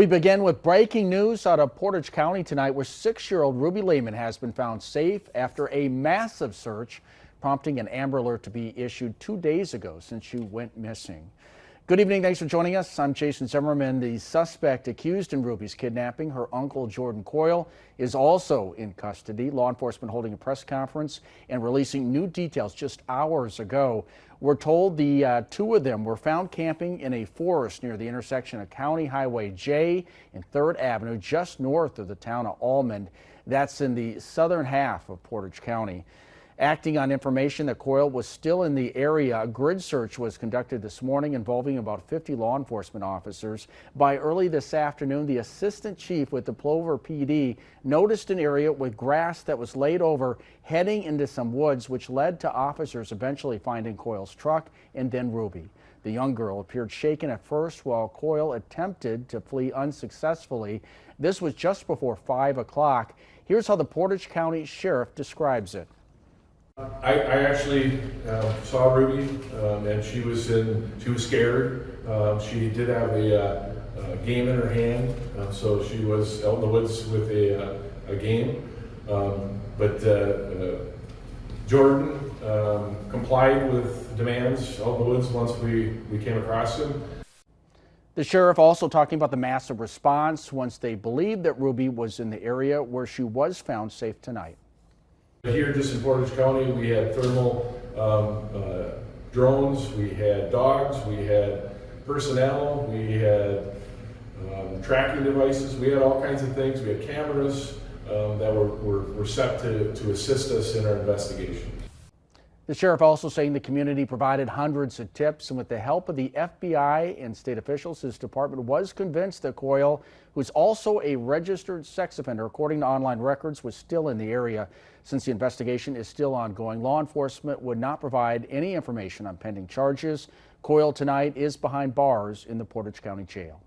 We begin with breaking news out of Portage County tonight, where 6-year-old Ruby Lehman has been found safe after a massive search, prompting an Amber Alert to be issued 2 days ago since she went missing. Good evening. Thanks for joining us. I'm Jason Zimmerman. The suspect accused in Ruby's kidnapping, her uncle Jordan Coyle, is also in custody. Law enforcement holding a press conference and releasing new details just hours ago. We're told the two of them were found camping in a forest near the intersection of County Highway J and 3rd Avenue, just north of the town of Almond. That's in the southern half of Portage County. Acting on information that Coyle was still in the area, a grid search was conducted this morning involving about 50 law enforcement officers. By early this afternoon, the assistant chief with the Plover PD noticed an area with grass that was laid over heading into some woods, which led to officers eventually finding Coyle's truck and then Ruby. The young girl appeared shaken at first while Coyle attempted to flee unsuccessfully. This was just before 5 o'clock. Here's how the Portage County Sheriff describes it. I actually saw Ruby, and she was scared. She did have a game in her hand, so she was out in the woods with a game. But Jordan complied with demands out in the woods once we came across him. The sheriff also talking about the massive response once they believed that Ruby was in the area where she was found safe tonight. Here just in Portage County, we had thermal drones, we had dogs, we had personnel, we had tracking devices, we had all kinds of things. We had cameras that were set to assist us in our investigation. The sheriff also saying the community provided hundreds of tips, and with the help of the FBI and state officials, his department was convinced that Coyle, who's also a registered sex offender according to online records, was still in the area. Since the investigation is still ongoing, law enforcement would not provide any information on pending charges. Coyle tonight is behind bars in the Portage County Jail.